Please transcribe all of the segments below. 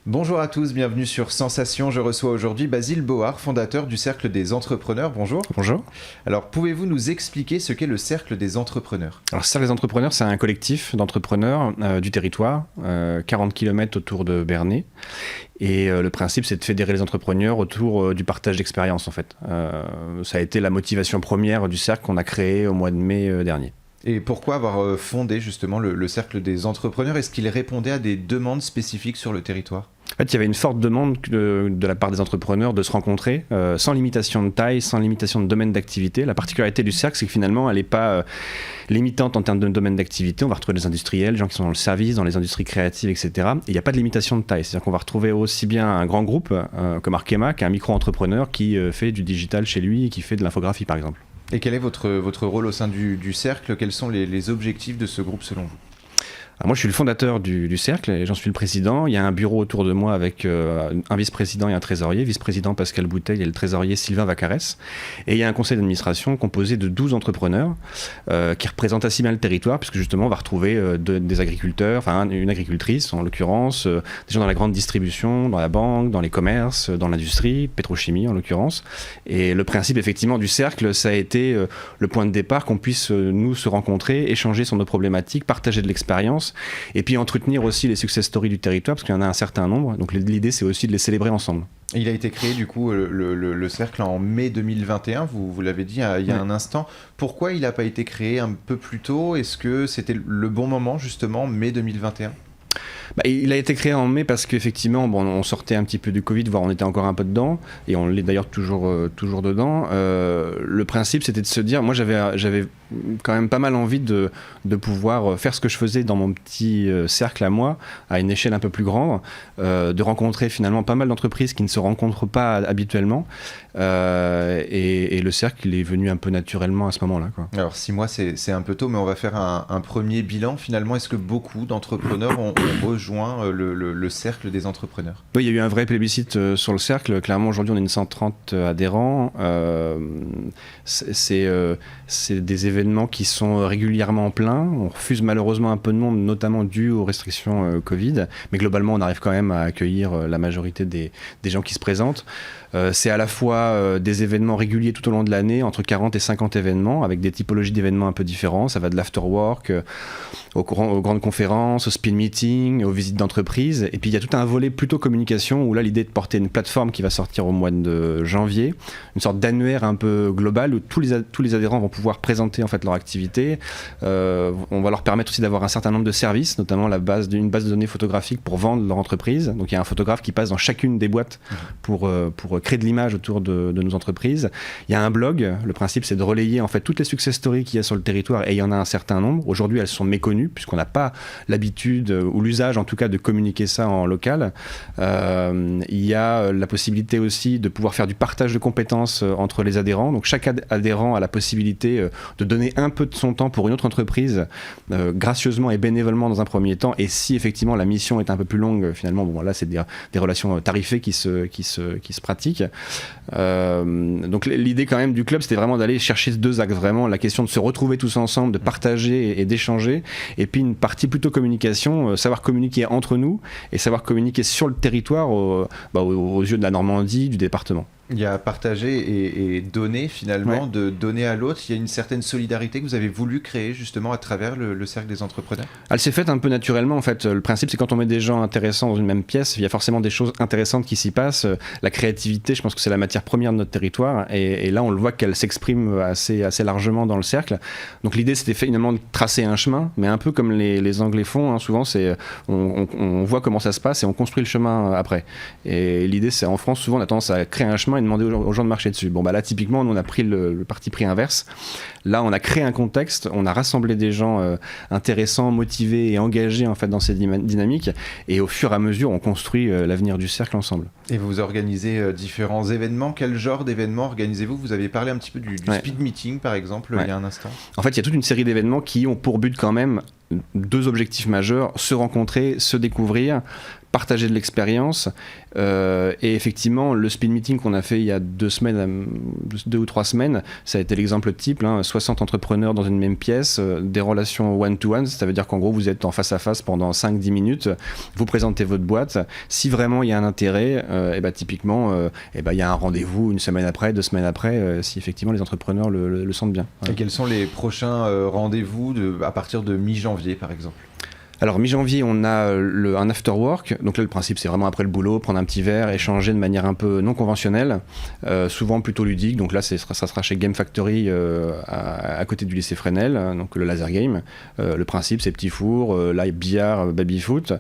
Bonjour à tous, bienvenue sur Sensation. Je reçois aujourd'hui Basile Bohard, fondateur du Cercle des Entrepreneurs. Bonjour. Bonjour. Alors, pouvez-vous nous expliquer ce qu'est le Cercle des Entrepreneurs ? Alors, Cercle des Entrepreneurs, c'est un collectif d'entrepreneurs du territoire, 40 km autour de Bernay. Et le principe, c'est de fédérer les entrepreneurs autour du partage d'expériences, en fait. Ça a été la motivation première du cercle qu'on a créé au mois de mai dernier. Et pourquoi avoir fondé justement le Cercle des Entrepreneurs ? Est-ce qu'il répondait à des demandes spécifiques sur le territoire ? En fait, il y avait une forte demande de la part des entrepreneurs de se rencontrer sans limitation de taille, sans limitation de domaine d'activité. La particularité du cercle, c'est que finalement, elle n'est pas limitante en termes de domaine d'activité. On va retrouver des industriels, des gens qui sont dans le service, dans les industries créatives, etc. Et il n'y a pas de limitation de taille. C'est-à-dire qu'on va retrouver aussi bien un grand groupe comme Arkema qu'un micro-entrepreneur qui fait du digital chez lui et qui fait de l'infographie, par exemple. Et quel est votre rôle au sein du Cercle ? Quels sont les objectifs de ce groupe selon vous ? Alors moi, je suis le fondateur du Cercle et j'en suis le président. Il y a un bureau autour de moi avec un vice-président et un trésorier. Vice-président Pascal Bouteille et le trésorier Sylvain Vacarès. Et il y a un conseil d'administration composé de 12 entrepreneurs qui représentent assez bien le territoire, puisque justement, on va retrouver des agriculteurs, enfin une agricultrice en l'occurrence, des gens dans la grande distribution, dans la banque, dans les commerces, dans l'industrie, pétrochimie en l'occurrence. Et le principe effectivement du Cercle, ça a été le point de départ qu'on puisse nous se rencontrer, échanger sur nos problématiques, partager de l'expérience. Et puis entretenir aussi les success stories du territoire, parce qu'il y en a un certain nombre. Donc l'idée, c'est aussi de les célébrer ensemble. Il a été créé du coup le Cercle en mai 2021, vous l'avez dit il y a un instant. Pourquoi il n'a pas été créé un peu plus tôt ? Est-ce que c'était le bon moment justement, mai 2021 ? Il a été créé en mai parce qu'effectivement, on sortait un petit peu du Covid, voire on était encore un peu dedans, et on l'est d'ailleurs toujours dedans. Le principe, c'était de se dire, moi j'avais quand même pas mal envie de pouvoir faire ce que je faisais dans mon petit cercle à moi, à une échelle un peu plus grande, de rencontrer finalement pas mal d'entreprises qui ne se rencontrent pas habituellement, et le cercle, il est venu un peu naturellement à ce moment-là, quoi. Alors 6 mois, c'est un peu tôt, mais on va faire un premier bilan. Finalement, est-ce que beaucoup d'entrepreneurs ont rejoint le Cercle des Entrepreneurs ? Oui, il y a eu un vrai plébiscite sur le cercle. Clairement, aujourd'hui, on est une 130 adhérents. C'est des événements qui sont régulièrement pleins. On refuse malheureusement un peu de monde, notamment dû aux restrictions Covid. Mais globalement, on arrive quand même à accueillir la majorité des gens qui se présentent. C'est à la fois des événements réguliers tout au long de l'année, entre 40 et 50 événements, avec des typologies d'événements un peu différents. Ça va de l'afterwork aux grandes conférences, aux speed meetings, aux visites d'entreprise. Et puis il y a tout un volet plutôt communication, où là l'idée est de porter une plateforme qui va sortir au mois de janvier, une sorte d'annuaire un peu global, où tous les adhérents vont pouvoir présenter en fait leur activité. On va leur permettre aussi d'avoir un certain nombre de services, notamment une base de données photographiques pour vendre leur entreprise. Donc il y a un photographe qui passe dans chacune des boîtes pour créer de l'image autour de nos entreprises. Il y a un blog. Le principe, c'est de relayer en fait toutes les success stories qu'il y a sur le territoire, et il y en a un certain nombre. Aujourd'hui, elles sont méconnues puisqu'on n'a pas l'habitude ou l'usage en tout cas de communiquer ça en local. Il y a la possibilité aussi de pouvoir faire du partage de compétences entre les adhérents. Donc chaque adhérent a la possibilité de donner un peu de son temps pour une autre entreprise, gracieusement et bénévolement dans un premier temps. Et si effectivement la mission est un peu plus longue, finalement, là c'est des relations tarifées qui se pratiquent. Donc l'idée quand même du club, c'était vraiment d'aller chercher ces deux axes, vraiment la question de se retrouver tous ensemble, de partager et d'échanger, et puis une partie plutôt communication, savoir communiquer entre nous et savoir communiquer sur le territoire aux yeux de la Normandie, du département. Il y a partager et donner finalement, Ouais. de donner à l'autre. Il y a une certaine solidarité que vous avez voulu créer justement à travers le Cercle des Entrepreneurs. Elle s'est faite un peu naturellement en fait. Le principe, c'est quand on met des gens intéressants dans une même pièce, il y a forcément des choses intéressantes qui s'y passent. La créativité, je pense que c'est la matière première de notre territoire, et là on le voit qu'elle s'exprime assez largement dans le cercle. Donc l'idée, c'était finalement de tracer un chemin, mais un peu comme les Anglais font, hein. Souvent c'est on voit comment ça se passe et on construit le chemin après. Et l'idée, c'est en France, souvent on a tendance à créer un chemin et demander aux gens de marcher dessus. Là typiquement, nous on a pris le parti pris inverse. Là on a créé un contexte, on a rassemblé des gens intéressants, motivés et engagés en fait dans ces dynamiques, et au fur et à mesure on construit l'avenir du cercle ensemble. Et vous organisez différents événements. Quel genre d'événements organisez-vous ? Vous avez parlé un petit peu du Ouais. speed meeting par exemple, Ouais. il y a un instant. En fait, il y a toute une série d'événements qui ont pour but quand même 2 objectifs majeurs, se rencontrer, se découvrir, partager de l'expérience. Et effectivement, le speed meeting qu'on a fait il y a 2 ou 3 semaines, ça a été l'exemple type, 60 entrepreneurs dans une même pièce, des relations one-to-one, ça veut dire qu'en gros, vous êtes en face à face pendant 5-10 minutes, vous présentez votre boîte. Si vraiment il y a un intérêt, typiquement, il y a un rendez-vous 1 semaine après, 2 semaines après, si effectivement les entrepreneurs le sentent bien. Et quels sont les prochains rendez-vous à partir de mi-janvier, par exemple ? Alors mi-janvier, on a un after work. Donc là, le principe, c'est vraiment après le boulot, prendre un petit verre, échanger de manière un peu non conventionnelle, souvent plutôt ludique. Donc là, ça sera chez Game Factory à côté du lycée Fresnel, donc le laser game. Le principe, c'est petit four, live billard, baby foot.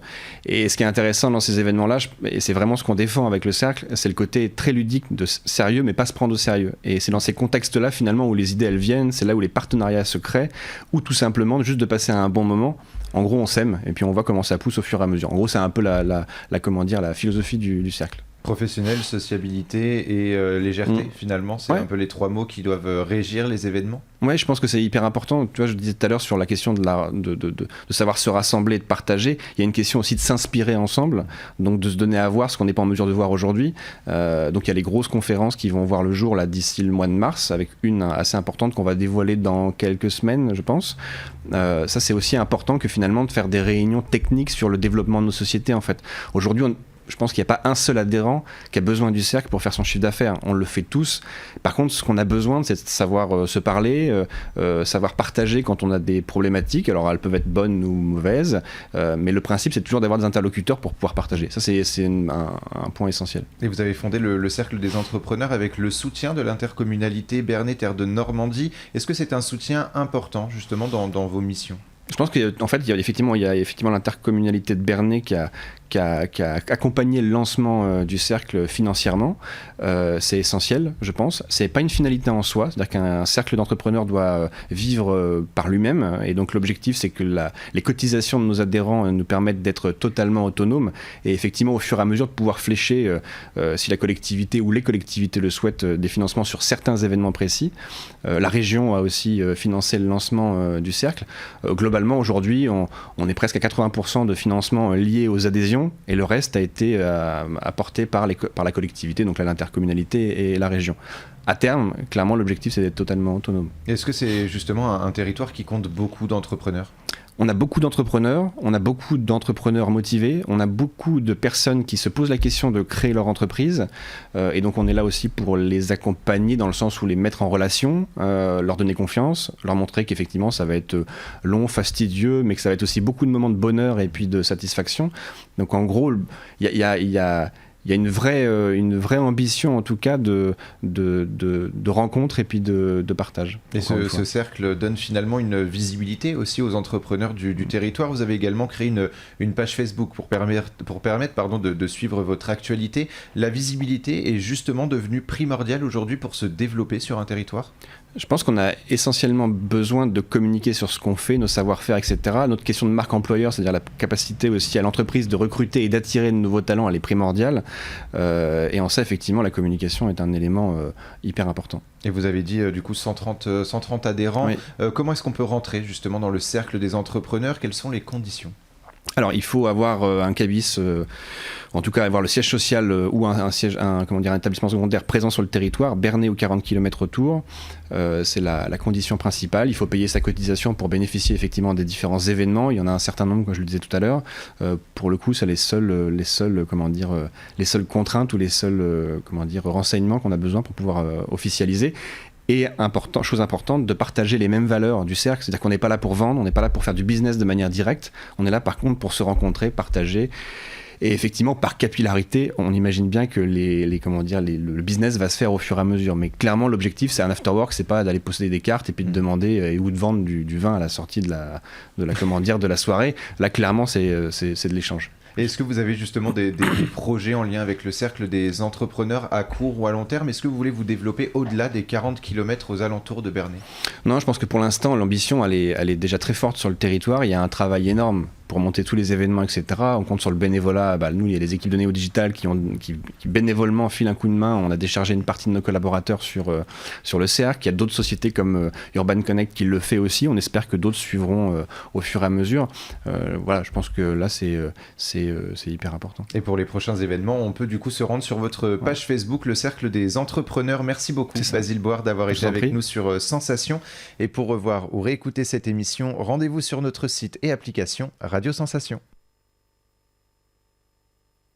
Et ce qui est intéressant dans ces événements-là, et c'est vraiment ce qu'on défend avec le cercle, c'est le côté très ludique, de sérieux, mais pas se prendre au sérieux. Et c'est dans ces contextes-là, finalement, où les idées, elles viennent, c'est là où les partenariats se créent, ou tout simplement juste de passer un bon moment. En gros, on s'aime et puis on voit comment ça pousse au fur et à mesure. En gros, c'est un peu la philosophie du cercle. Professionnel, sociabilité et légèreté, finalement, c'est un peu les 3 mots qui doivent régir les événements. Ouais, je pense que c'est hyper important. Tu vois, je disais tout à l'heure sur la question de savoir se rassembler, de partager. Il y a une question aussi de s'inspirer ensemble, donc de se donner à voir ce qu'on n'est pas en mesure de voir aujourd'hui. Donc il y a les grosses conférences qui vont voir le jour là d'ici le mois de mars, avec une assez importante qu'on va dévoiler dans quelques semaines, je pense. Ça, c'est aussi important que finalement de faire des réunions techniques sur le développement de nos sociétés. En fait, aujourd'hui, je pense qu'il n'y a pas un seul adhérent qui a besoin du cercle pour faire son chiffre d'affaires. On le fait tous. Par contre, ce qu'on a besoin, c'est de savoir se parler, savoir partager quand on a des problématiques. Alors, elles peuvent être bonnes ou mauvaises, mais le principe, c'est toujours d'avoir des interlocuteurs pour pouvoir partager. Ça, c'est un point essentiel. Et vous avez fondé le Cercle des entrepreneurs avec le soutien de l'intercommunalité Bernay Terre de Normandie. Est-ce que c'est un soutien important, justement, dans vos missions ? Je pense qu'en fait, il y a effectivement l'intercommunalité de Bernay qui a accompagné le lancement du cercle financièrement. C'est essentiel, je pense. C'est pas une finalité en soi, c'est-à-dire qu'un cercle d'entrepreneurs doit vivre par lui-même. Et donc l'objectif, c'est que les cotisations de nos adhérents nous permettent d'être totalement autonomes et effectivement, au fur et à mesure, de pouvoir flécher, si la collectivité ou les collectivités le souhaitent, des financements sur certains événements précis. La région a aussi financé le lancement du cercle. Globalement, aujourd'hui, on est presque à 80% de financement lié aux adhésions et le reste a été apporté par la collectivité, donc là, l'intercommunalité et la région. À terme, clairement, l'objectif, c'est d'être totalement autonome. Est-ce que c'est justement un territoire qui compte beaucoup d'entrepreneurs ? On a beaucoup d'entrepreneurs motivés, on a beaucoup de personnes qui se posent la question de créer leur entreprise et donc on est là aussi pour les accompagner dans le sens où les mettre en relation, leur donner confiance, leur montrer qu'effectivement ça va être long, fastidieux, mais que ça va être aussi beaucoup de moments de bonheur et puis de satisfaction. Donc en gros, il y a une vraie ambition en tout cas de rencontre et puis de partage. Et ce cercle donne finalement une visibilité aussi aux entrepreneurs du territoire. Vous avez également créé une page Facebook pour permettre de suivre votre actualité. La visibilité est justement devenue primordiale aujourd'hui pour se développer sur un territoire ? Je pense qu'on a essentiellement besoin de communiquer sur ce qu'on fait, nos savoir-faire, etc. Notre question de marque employeur, c'est-à-dire la capacité aussi à l'entreprise de recruter et d'attirer de nouveaux talents, elle est primordiale. Et en ça, effectivement, la communication est un élément hyper important. Et vous avez dit du coup 130 adhérents. Oui. Comment est-ce qu'on peut rentrer justement dans le cercle des entrepreneurs ? Quelles sont les conditions ? Alors, il faut avoir un cabis, en tout cas avoir le siège social ou un établissement secondaire présent sur le territoire, Bernay ou 40 km autour. C'est la condition principale. Il faut payer sa cotisation pour bénéficier effectivement des différents événements. Il y en a un certain nombre, comme je le disais tout à l'heure. Pour le coup, c'est les seules contraintes ou les seuls renseignements qu'on a besoin pour pouvoir officialiser. Et chose importante, de partager les mêmes valeurs du cercle, c'est-à-dire qu'on n'est pas là pour vendre, on n'est pas là pour faire du business de manière directe, on est là par contre pour se rencontrer, partager. Et effectivement, par capillarité, on imagine bien que le business va se faire au fur et à mesure. Mais clairement, l'objectif, c'est un afterwork, c'est pas d'aller posséder des cartes et puis de demander ou de vendre du vin à la sortie de la soirée. Là, clairement, c'est de l'échange. Et est-ce que vous avez justement des projets en lien avec le cercle des entrepreneurs à court ou à long terme ? Est-ce que vous voulez vous développer au-delà des 40 km aux alentours de Bernay ? Non, je pense que pour l'instant, l'ambition, elle est déjà très forte sur le territoire. Il y a un travail énorme pour monter tous les événements, etc. On compte sur le bénévolat. Nous, il y a les équipes de Néo Digital qui bénévolement filent un coup de main. On a déchargé une partie de nos collaborateurs sur le cercle. Il y a d'autres sociétés comme Urban Connect qui le fait aussi. On espère que d'autres suivront au fur et à mesure. Je pense que là, c'est hyper important. Et pour les prochains événements, on peut du coup se rendre sur votre page Facebook, le Cercle des Entrepreneurs. Merci beaucoup, Basile Bouard, d'avoir été avec nous sur Sensation. Et pour revoir ou réécouter cette émission, rendez-vous sur notre site et application Radio Sensation.